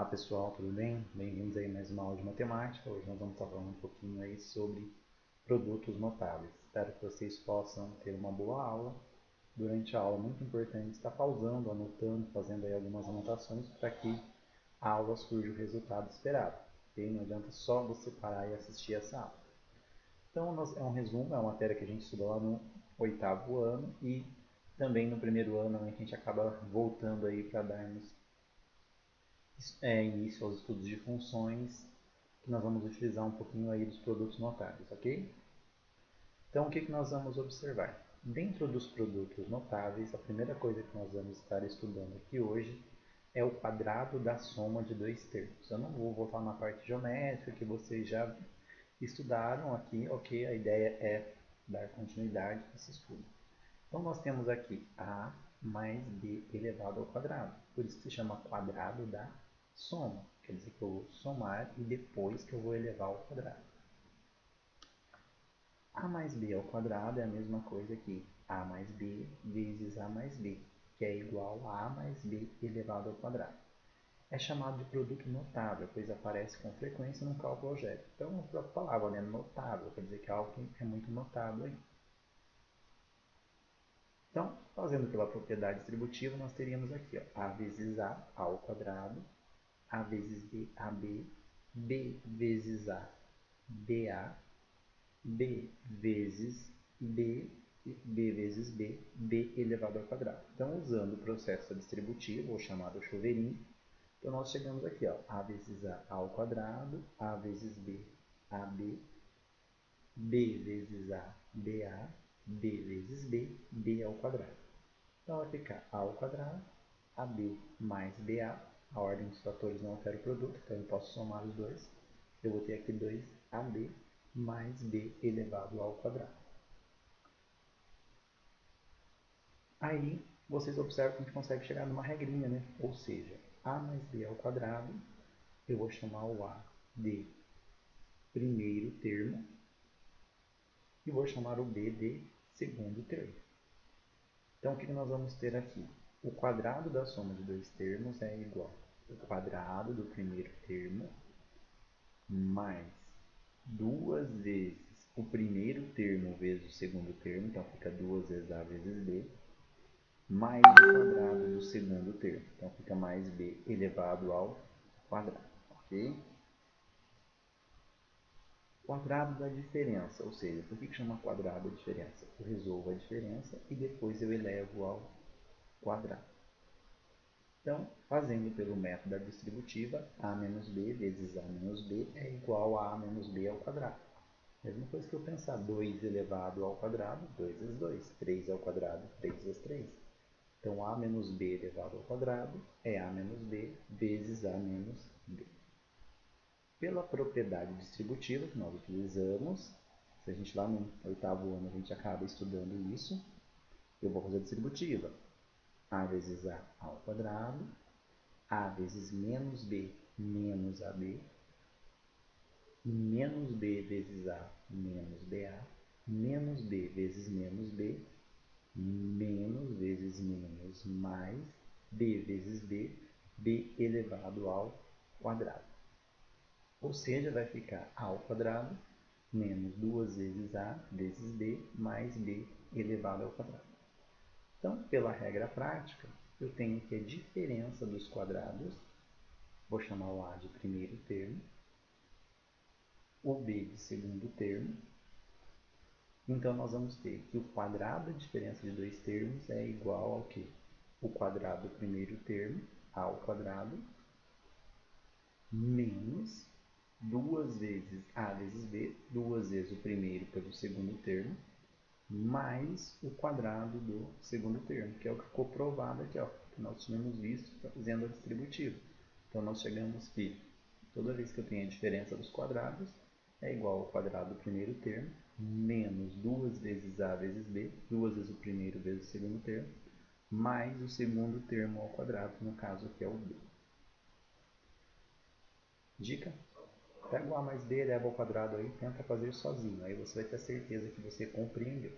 Olá pessoal, tudo bem? Bem-vindos aí a mais uma aula de matemática. Hoje nós vamos estar falando um pouquinho aí sobre produtos notáveis. Espero que vocês possam ter uma boa aula. Durante a aula, muito importante estar pausando, anotando, fazendo aí algumas anotações para que a aula surja o resultado esperado. Okay? Não adianta só você parar e assistir essa aula. Então, é um resumo, é uma matéria que a gente estudou lá no 8º ano e também no 1º ano a gente acaba voltando aí para darmos início aos estudos de funções, que nós vamos utilizar um pouquinho aí dos produtos notáveis, ok? Então, o que nós vamos observar? Dentro dos produtos notáveis, a primeira coisa que nós vamos estar estudando aqui hoje é o quadrado da soma de dois termos. Eu não vou voltar na parte geométrica, que vocês já estudaram aqui, ok? A ideia é dar continuidade a esse estudo. Então, nós temos aqui a mais b elevado ao quadrado. Por isso que se chama quadrado da soma. Quer dizer que eu vou somar e depois que eu vou elevar ao quadrado. A mais b ao quadrado é a mesma coisa que a mais b vezes a mais b, que é igual a mais b elevado ao quadrado. É chamado de produto notável, pois aparece com frequência no cálculo algébrico. Então, a própria palavra, né, notável, quer dizer que é algo que é muito notável aí. Então, fazendo pela propriedade distributiva, nós teríamos aqui ó, a vezes a ao quadrado, a vezes b, ab, b vezes a, ba, b vezes b, b vezes b, b elevado ao quadrado. Então, usando o processo distributivo, ou chamado chuveirinho, então nós chegamos aqui, ó, a vezes a ao quadrado, a vezes b, ab, b vezes a, ba, b vezes b, b ao quadrado. Então vai ficar a ao quadrado, ab mais ba, a ordem dos fatores não altera o produto, então eu posso somar os dois. Eu vou ter aqui 2ab mais b elevado ao quadrado. Aí vocês observam que a gente consegue chegar numa regrinha, né? Ou seja, a mais b ao quadrado, eu vou chamar o a de primeiro termo e vou chamar o b de segundo termo. Então, o que nós vamos ter aqui? O quadrado da soma de dois termos é igual ao quadrado do primeiro termo mais 2 vezes o primeiro termo vezes o segundo termo, então fica 2 vezes a vezes b, mais o quadrado do segundo termo, então fica mais b elevado ao quadrado, ok? Quadrado da diferença, ou seja, por que chama quadrado da diferença? Eu resolvo a diferença e depois eu elevo ao quadrado. Então, fazendo pelo método da distributiva, a menos b vezes a menos b é igual a menos b ao quadrado. Mesma coisa que eu pensar 2 elevado ao quadrado, 2 vezes 2, 3 ao quadrado, 3 vezes 3. Então, a menos b elevado ao quadrado é a menos b vezes a menos b. Pela propriedade distributiva que nós utilizamos, se a gente lá no 8º ano a gente acaba estudando isso, eu vou fazer a distributiva. A vezes a ao quadrado, a vezes menos b menos ab, menos b vezes a menos ba, menos b vezes menos b, menos vezes menos mais b vezes b, b elevado ao quadrado. Ou seja, vai ficar a ao quadrado menos 2 vezes a vezes b mais b elevado ao quadrado. Então, pela regra prática, eu tenho que a diferença dos quadrados, vou chamar o a de primeiro termo, o b de segundo termo. Então, nós vamos ter que o quadrado da diferença de dois termos é igual ao quê? O quadrado do primeiro termo, a ao quadrado, menos 2 vezes a vezes b, 2 vezes o primeiro pelo segundo termo, mais o quadrado do segundo termo, que é o que ficou provado aqui, ó, que nós tínhamos visto fazendo a distributiva. Então, nós chegamos que toda vez que eu tenho a diferença dos quadrados, é igual ao quadrado do primeiro termo, menos 2 vezes a vezes b, 2 vezes o primeiro vezes o segundo termo, mais o segundo termo ao quadrado, que no caso aqui é o b. Dica? Pega o a mais b, eleva ao quadrado aí, tenta fazer sozinho, aí você vai ter certeza que você compreendeu.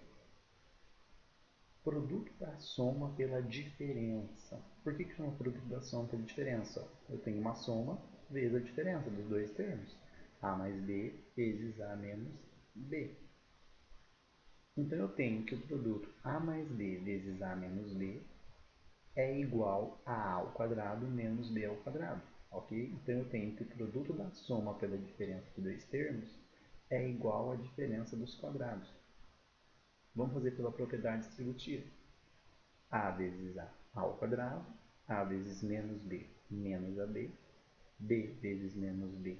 Produto da soma pela diferença. Por que chama produto da soma pela diferença? Eu tenho uma soma vezes a diferença dos dois termos. A mais B vezes A menos B. Então eu tenho que o produto A mais B vezes A menos B é igual a A ao quadrado menos B ao quadrado. Ok? Então eu tenho que o produto da soma pela diferença de dois termos é igual à diferença dos quadrados. Vamos fazer pela propriedade distributiva. A vezes A ao quadrado, A vezes menos B menos AB, B vezes menos B.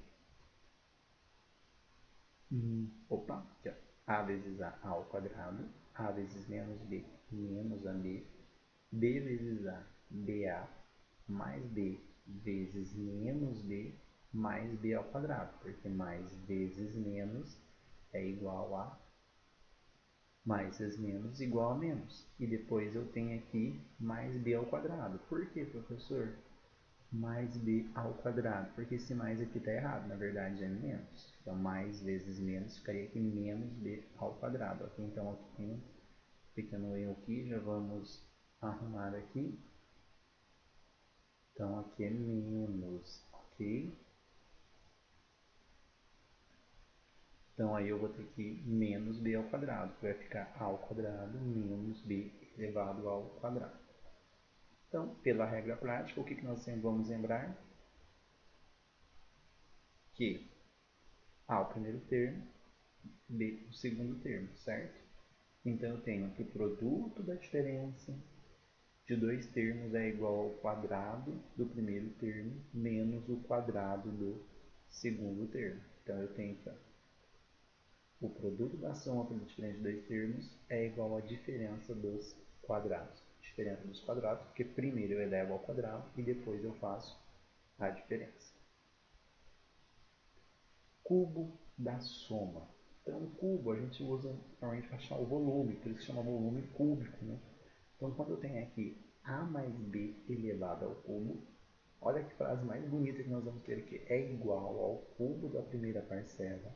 Aqui, ó. A vezes A ao quadrado, A vezes menos B menos AB, B vezes A, BA, mais B vezes menos B, mais B ao quadrado, porque mais vezes menos é igual a mais vezes menos igual a menos. E depois eu tenho aqui mais B ao quadrado. Por que, professor? Mais B ao quadrado, porque esse mais aqui está errado, na verdade é menos. Então, mais vezes menos ficaria aqui menos B ao quadrado. Ok? Então, aqui tem um pequeno erro aqui, já vamos arrumar aqui. Então, aqui é menos, ok? Então, aí eu vou ter que menos B ao quadrado, que vai ficar A ao quadrado menos B elevado ao quadrado. Então, pela regra prática, o que nós vamos lembrar? Que A o primeiro termo, B o segundo termo, certo? Então, eu tenho que o produto da diferença de dois termos é igual ao quadrado do primeiro termo menos o quadrado do segundo termo. Então, eu tenho que o produto da soma pela diferença de dois termos é igual à diferença dos quadrados. Diferença dos quadrados, porque primeiro eu elevo ao quadrado e depois eu faço a diferença. Cubo da soma. Então, o cubo a gente usa normalmente para achar o volume, por isso chama volume cúbico, né? Então, quando eu tenho aqui A mais B elevado ao cubo, olha que frase mais bonita que nós vamos ter aqui. É igual ao cubo da primeira parcela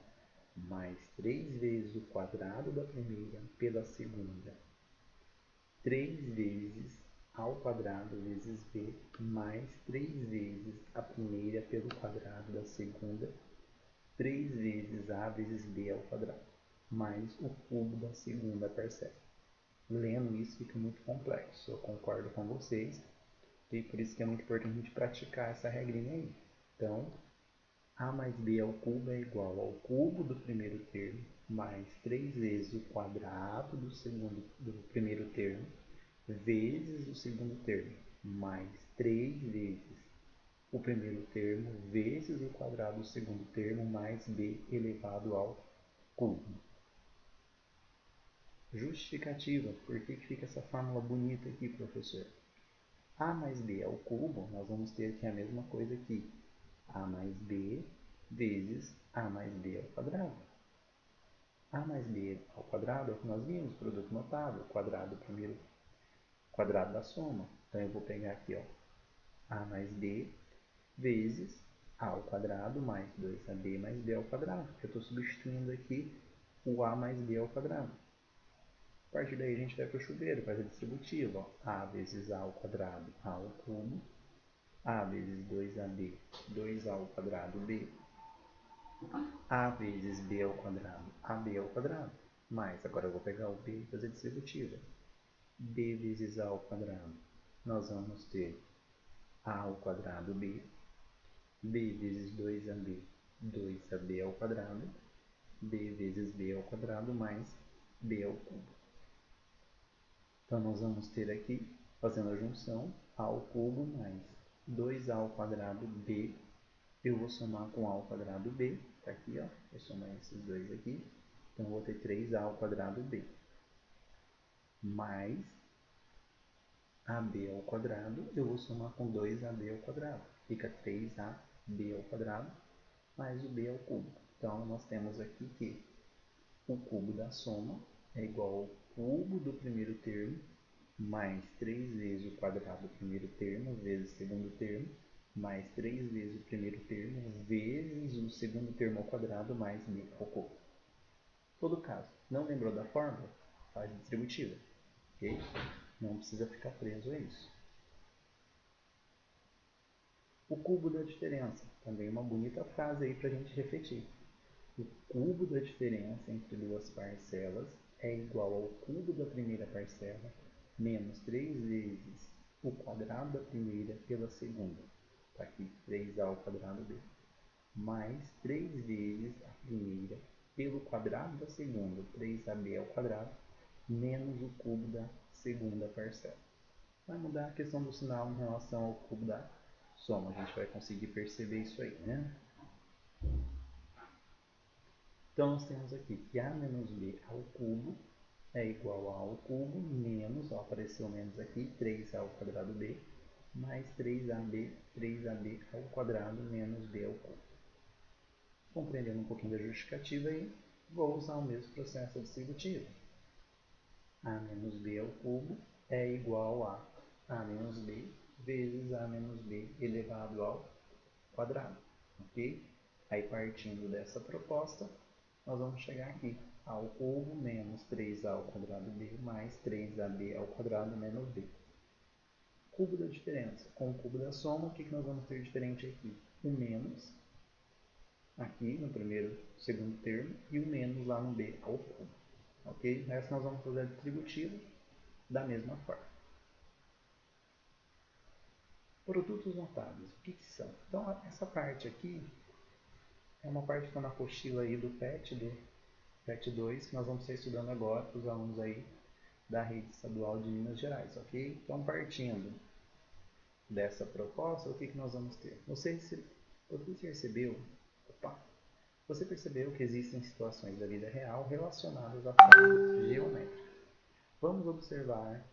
mais 3 vezes o quadrado da primeira pela segunda. 3 vezes ao quadrado vezes b mais 3 vezes a primeira pelo quadrado da segunda, 3 vezes a vezes b ao quadrado, mais o cubo da segunda parcela. Lendo isso fica muito complexo, eu concordo com vocês, e por isso que é muito importante a gente praticar essa regrinha aí. Então, a mais b ao cubo é igual ao cubo do primeiro termo mais 3 vezes o quadrado do primeiro termo vezes o segundo termo mais 3 vezes o primeiro termo vezes o quadrado do segundo termo mais b elevado ao cubo. Justificativa. Por que fica essa fórmula bonita aqui, professor? A mais b ao cubo, nós vamos ter aqui a mesma coisa aqui. A mais b vezes A mais B ao quadrado. A mais B ao quadrado é o que nós vimos, produto notável, quadrado primeiro, quadrado da soma. Então eu vou pegar aqui, ó, A mais B vezes A ao quadrado mais 2AB mais B ao quadrado. Eu estou substituindo aqui o A mais B ao quadrado. A partir daí a gente vai para o chuveiro, faz a distributiva. Ó. A vezes A ao quadrado, A ao cubo. A vezes 2AB, 2A ao quadrado B. A vezes B ao quadrado, AB ao quadrado. Mais, agora eu vou pegar o B e fazer distributiva. B vezes A ao quadrado. Nós vamos ter A ao quadrado B. B vezes 2AB, 2AB ao quadrado. B vezes B ao quadrado mais B ao cubo. Então, nós vamos ter aqui, fazendo a junção, A ao cubo mais 2A ao quadrado B. Eu vou somar com A ao quadrado B, tá aqui, ó, vou somar esses dois aqui. Então, eu vou ter 3A ao quadrado B, mais AB ao quadrado, eu vou somar com 2AB ao quadrado. Fica 3AB ao quadrado, mais o B ao cubo. Então, nós temos aqui que o cubo da soma é igual ao cubo do primeiro termo, mais 3 vezes o quadrado do primeiro termo, vezes o segundo termo, mais 3 vezes o primeiro termo, vezes o segundo termo ao quadrado, mais b ao cubo. Todo caso, não lembrou da fórmula? Faz distributiva. ok? Não precisa ficar preso a isso. O cubo da diferença, também uma bonita frase aí para a gente refletir. O cubo da diferença entre duas parcelas é igual ao cubo da primeira parcela menos 3 vezes o quadrado da primeira pela segunda. Está aqui 3a ao quadrado b. Mais 3 vezes a primeira pelo quadrado da segunda, 3ab ao quadrado, menos o cubo da segunda parcela. Vai mudar a questão do sinal em relação ao cubo da soma. A gente vai conseguir perceber isso aí, né? Então, nós temos aqui que a menos b ao cubo é igual a ao cubo menos, ó, apareceu menos aqui, 3a ao quadrado b, mais 3ab ao quadrado menos b ao cubo. Compreendendo um pouquinho da justificativa aí, vou usar o mesmo processo distributivo. A menos b ao cubo é igual a menos b vezes a menos b elevado ao quadrado, ok? Aí, partindo dessa proposta, nós vamos chegar aqui, a ao cubo menos 3a ao quadrado b mais 3ab ao quadrado menos b. Cubo da diferença com o cubo da soma, o que nós vamos ter diferente aqui? O menos, aqui no segundo termo, e o menos lá no b ao cubo. Ok? O resto nós vamos fazer a distributiva da mesma forma. Produtos notáveis, o que são? Então, essa parte aqui é uma parte que está na apostila aí do PET 2, que nós vamos estar estudando agora para os alunos aí da rede estadual de Minas Gerais, ok? Então, partindo dessa proposta, o que nós vamos ter? Você percebeu, você percebeu que existem situações da vida real relacionadas a formas geométricas. Vamos observar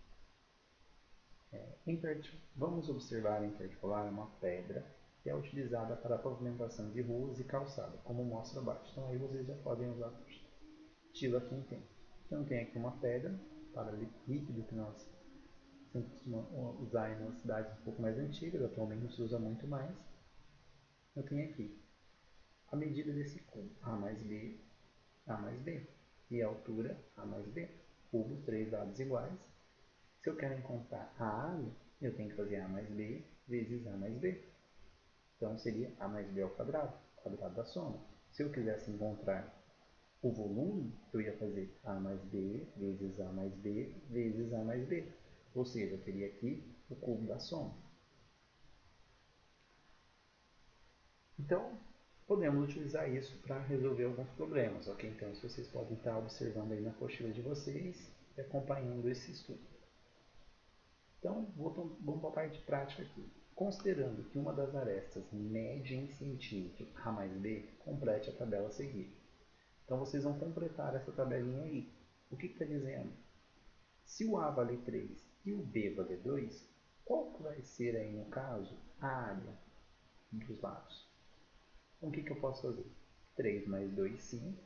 em particular uma pedra que é utilizada para a pavimentação de ruas e calçada, como mostra abaixo. Então aí vocês já podem usar a apostila quem tem. Então tem aqui uma pedra para líquido que nós sempre costumamos usar em umas cidades um pouco mais antigas, atualmente não se usa muito mais. Eu tenho aqui a medida desse cubo, A mais B, e a altura A mais B, cubos, 3 lados iguais. Se eu quero encontrar a área, eu tenho que fazer A mais B vezes A mais B. Então, seria A mais B ao quadrado da soma. Se eu quisesse encontrar o volume, eu ia fazer A mais B vezes A mais B vezes A mais B. Ou seja, eu teria aqui o cubo da soma. Então, podemos utilizar isso para resolver alguns problemas, ok? Então, se vocês podem estar observando aí na apostila de vocês e acompanhando esse estudo. Então, vamos para a parte prática aqui. Considerando que uma das arestas mede em centímetro A mais B, complete a tabela a seguir. Então, vocês vão completar essa tabelinha aí. O que está dizendo? Se o A vale 3 e o B vale 2, qual que vai ser aí, no caso, a área dos lados? Então, o que eu posso fazer? 3 mais 2, 5.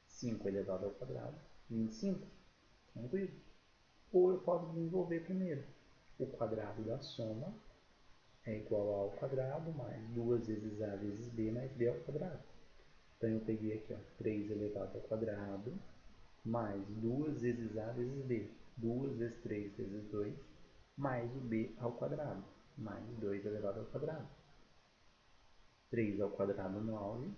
5 elevado ao quadrado, 25. Tranquilo? Ou eu posso desenvolver primeiro. O quadrado da soma é igual a ao quadrado mais 2 vezes A vezes B mais B ao quadrado. Então, eu peguei aqui, ó, 3 elevado ao quadrado mais 2 vezes A vezes B. 2 vezes 3 vezes 2 mais o B ao quadrado, mais 2 elevado ao quadrado. 3 ao quadrado, 9.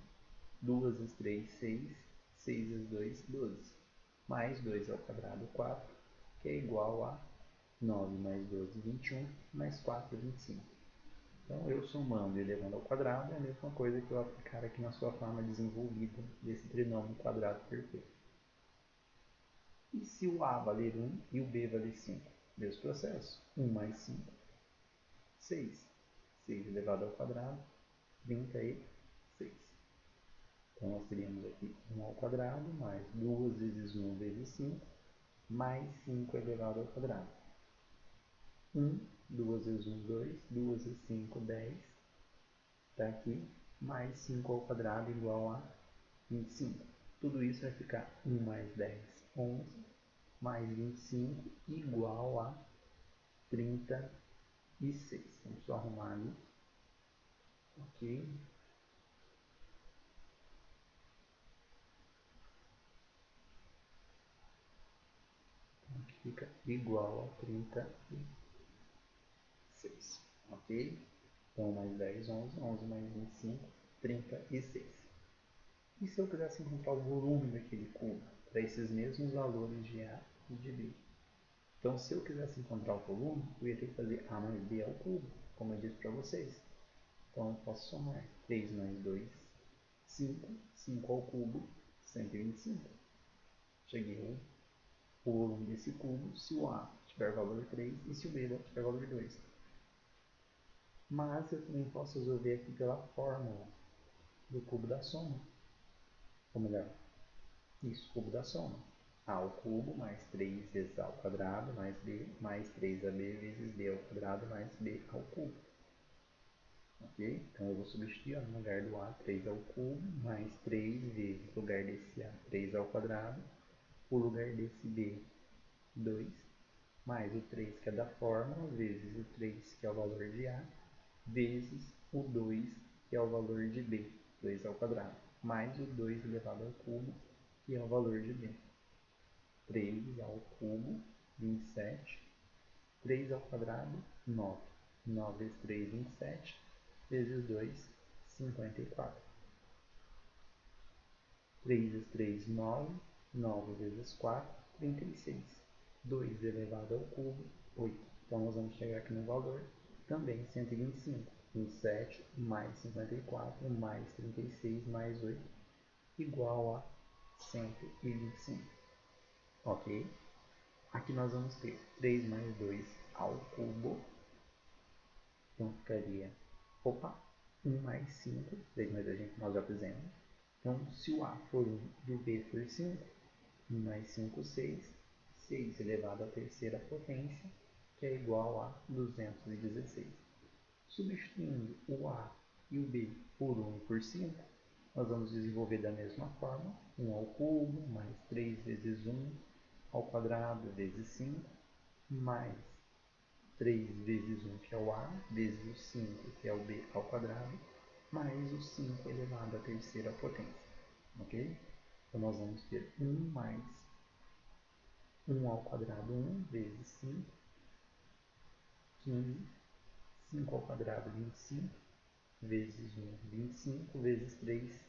2 vezes 3, 6. 6 vezes 2, 12. Mais 2 ao quadrado, 4, que é igual a 9 mais 12, 21, mais 4, 25. Então, eu somando e elevando ao quadrado é a mesma coisa que eu aplicar aqui na sua forma desenvolvida desse trinômio quadrado perfeito. E se o A valer 1 e o B valer 5? Mesmo processo. 1 mais 5, 6. 6 elevado ao quadrado, 36. Então, nós teríamos aqui 1 ao quadrado, mais 2 vezes 1 vezes 5, mais 5 elevado ao quadrado. 1, 2 vezes 1, 2, 2 vezes 5, 10. Está aqui, mais 5 ao quadrado igual a 25. Tudo isso vai ficar 1 mais 10, 11, mais 25 igual a 36. Vamos só arrumar ali. Ok. Ok. fica igual a 36. Ok? Então, mais 10, 11. 11 mais 25, 36. E se eu quisesse encontrar o volume daquele cubo para esses mesmos valores de A e de B? Então, se eu quisesse encontrar o volume, eu ia ter que fazer A mais B ao cubo, como eu disse para vocês. Então, eu posso somar 3 mais 2, 5. 5 ao cubo, 125. Cheguei ao volume desse cubo se o A tiver valor 3 e se o B tiver valor 2. Mas eu também posso resolver aqui pela fórmula do cubo da soma. Ou melhor, isso, cubo da soma. A ao cubo mais 3 vezes A ao quadrado mais B mais 3AB vezes B ao quadrado mais B ao cubo. Ok? Então eu vou substituir no lugar do A 3 ao cubo mais 3 vezes o lugar desse A 3 ao quadrado, o lugar desse B 2, mais o 3 que é da fórmula, vezes o 3 que é o valor de A, vezes o 2 que é o valor de B, 2 ao quadrado, mais o 2 elevado ao cubo, que é o valor de B. 3 ao cubo, 27. 3 ao quadrado, 9. 9 vezes 3, 27. Vezes 2, 54. 3 vezes 3, 9. 9 vezes 4, 36. 2 elevado ao cubo, 8. Então, nós vamos chegar aqui no valor também 125. 27 mais 54 mais 36 mais 8 igual a 125. Ok? Aqui nós vamos ter 3 mais 2 ao cubo. Então ficaria, 1 mais 5. 3 mais 2 nós já fizemos. Então, se o A for 1 e o B for 5, 1 mais 5, 6. 6 elevado à terceira potência, que é igual a 216. Substituindo o A e o B por 1 e por 5, nós vamos desenvolver da mesma forma. 1 ao cubo, mais 3 vezes 1 ao quadrado, vezes 5, mais 3 vezes 1, que é o A, vezes o 5, que é o B ao quadrado, mais o 5 elevado à terceira potência. Ok? Então, nós vamos ter 1 mais 1 ao quadrado, 1, vezes 5, 15, 5 ao quadrado, 25, vezes 1, 25, vezes 3,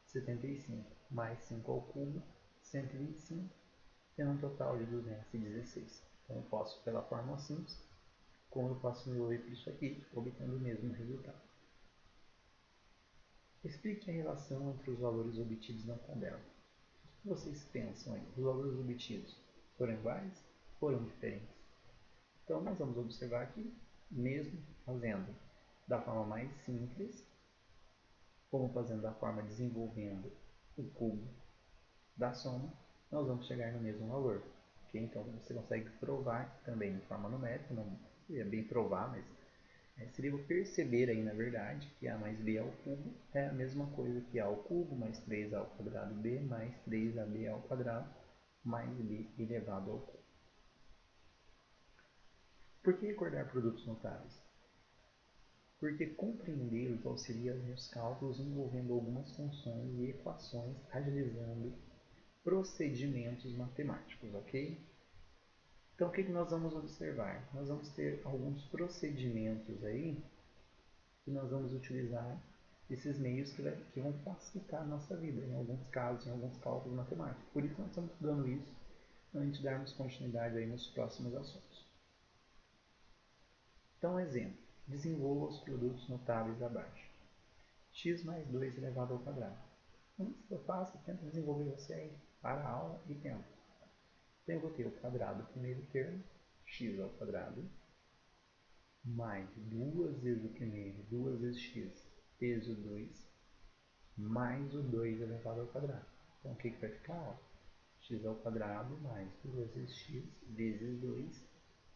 75, mais 5 ao cubo, 125, tendo um total de 216. Então, eu posso, pela fórmula simples, como eu posso resolver por isso aqui, obtendo o mesmo resultado. Explique a relação entre os valores obtidos na tabela. O que vocês pensam aí? Os valores obtidos foram iguais? Foram diferentes? Então, nós vamos observar aqui, mesmo fazendo da forma mais simples, como fazendo da forma desenvolvendo o cubo da soma, nós vamos chegar no mesmo valor. Okay? Então, você consegue provar também de forma numérica, não é bem provar, mas seria perceber aí, na verdade, que A mais B ao cubo é a mesma coisa que A ao cubo mais 3A ao quadrado B mais 3AB ao quadrado mais B elevado ao cubo. Por que recordar produtos notáveis? Porque compreendê-los auxilia nos cálculos envolvendo algumas funções e equações, agilizando procedimentos matemáticos, ok? Então, o que nós vamos observar? Nós vamos ter alguns procedimentos aí que nós vamos utilizar esses meios que vão facilitar a nossa vida, em alguns casos, em alguns cálculos matemáticos. Por isso, nós estamos estudando isso, antes de darmos continuidade aí nos próximos assuntos. Então, exemplo. Desenvolva os produtos notáveis abaixo. X mais 2 elevado ao quadrado. Antes que eu faça, tenta desenvolver você aí. Para a aula e tenta. Então, eu vou ter o quadrado, primeiro termo, x ao quadrado, mais 2 vezes o primeiro, 2 vezes x, peso 2, mais o 2 elevado ao quadrado. Então, o que vai ficar? Ó, x ao quadrado mais 2 vezes x vezes 2,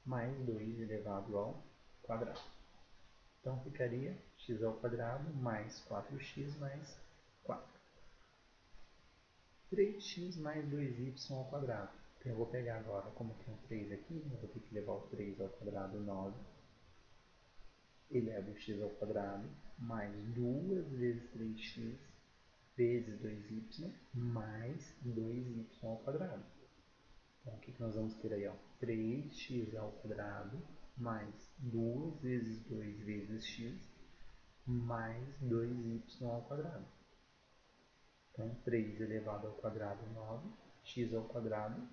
mais 2 elevado ao quadrado. Então, ficaria x ao quadrado mais 4x mais 4. 3x mais 2y ao quadrado. Então, eu vou pegar agora, como tem um 3 aqui, eu vou ter que levar o 3 ao quadrado, 9. Elevo o x ao quadrado mais 2 vezes 3x vezes 2y mais 2y ao quadrado. Então, o que nós vamos ter aí? Ó? 3x ao quadrado mais 2 vezes 2 vezes x mais 2y ao quadrado. Então, 3 elevado ao quadrado é 9, x ao quadrado,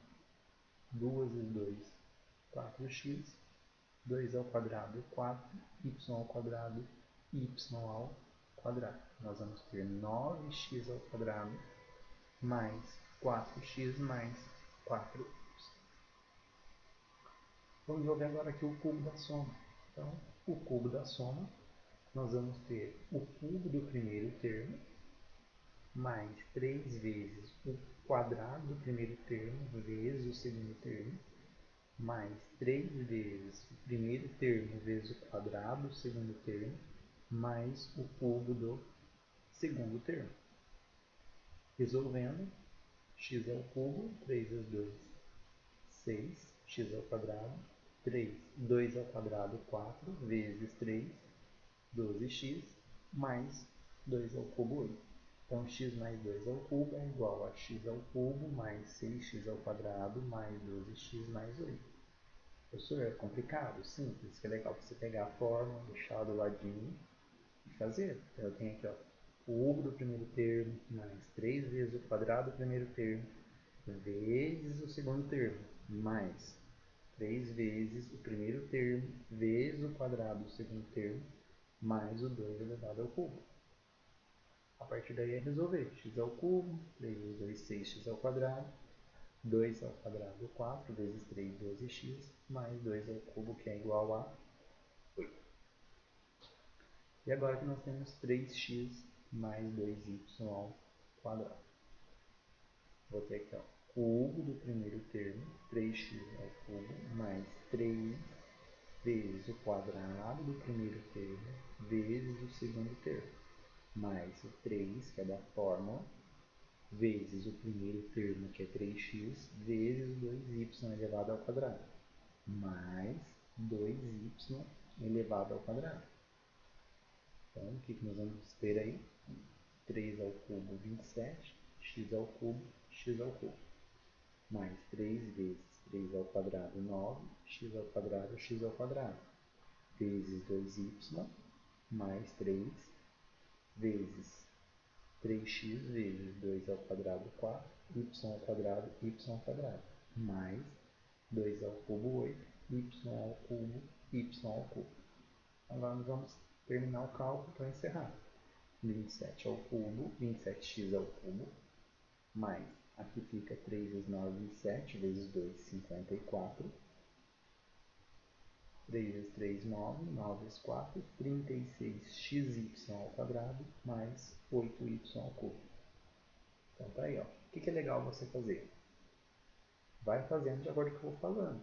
2 vezes 2, 4x, 2 ao quadrado, 4, y ao quadrado, y ao quadrado. Nós vamos ter 9x ao quadrado mais 4x mais 4y. Vamos resolver agora aqui o cubo da soma. Então, o cubo da soma, nós vamos ter o cubo do primeiro termo mais 3 vezes o quadrado do primeiro termo vezes o segundo termo, mais 3 vezes o primeiro termo vezes o quadrado do segundo termo, mais o cubo do segundo termo. Resolvendo, x ao cubo, 3 vezes 2, 6, x ao quadrado, 3, 2 ao quadrado, 4, vezes 3, 12x, mais 2 ao cubo, 8. Então, x mais 2 ao cubo é igual a x ao cubo mais 6x ao quadrado mais 12x mais 8. Professor, é complicado? Sim, por isso que é legal você pegar a fórmula, deixar do ladinho e fazer. Então, eu tenho aqui, ó, o cubo do primeiro termo mais 3 vezes o quadrado do primeiro termo vezes o segundo termo mais 3 vezes o primeiro termo vezes o quadrado do segundo termo mais o 2 elevado ao cubo. A partir daí é resolver. X ao cubo, 3 vezes 2, 6x ao quadrado, 2 ao quadrado, 4 vezes 3, 12x, mais 2 ao cubo, que é igual a 8. E agora que nós temos 3x mais 2y ao quadrado. Vou ter aqui, ó, cubo do primeiro termo, 3x ao cubo, mais 3 vezes o quadrado do primeiro termo, vezes o segundo termo, mais o 3, que é da fórmula, vezes o primeiro termo, que é 3x, vezes o 2y elevado ao quadrado, mais 2y elevado ao quadrado. Então, o que nós vamos ter aí? 3 ao cubo, 27, x ao cubo, mais 3 vezes 3 ao quadrado, 9, x ao quadrado, vezes 2y, mais 3, vezes 3x vezes 2 ao quadrado, 4, y ao quadrado, mais 2 ao cubo, 8, y ao cubo, ao cubo. Agora nós vamos terminar o cálculo para encerrar. 27 ao cubo, 27x ao cubo, mais, aqui fica 3 vezes 9, 27, vezes 2, 54. 3 vezes 3, 9, 9 vezes 4, 36xy ao quadrado, mais 8y ao cubo. Então tá aí, ó. O que é legal você fazer? Vai fazendo de acordo com o que eu vou falando.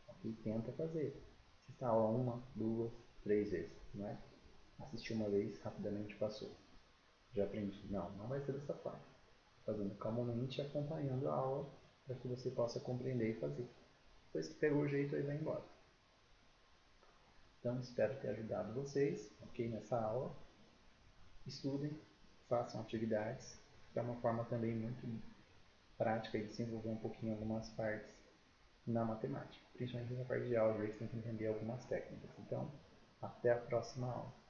Aqui tenta fazer. Assista a aula 1, 2, 3 vezes, não é? Assistir uma vez, rapidamente passou. Já aprendi. Não, não vai ser dessa forma. Fazendo calmamente e acompanhando a aula para que você possa compreender e fazer. Depois que pegou o jeito, aí vai embora. Então, espero ter ajudado vocês, ok, nessa aula. Estudem, façam atividades, que é uma forma também muito prática de desenvolver um pouquinho algumas partes na matemática, principalmente na parte de álgebra, que você tem que entender algumas técnicas. Então, até a próxima aula.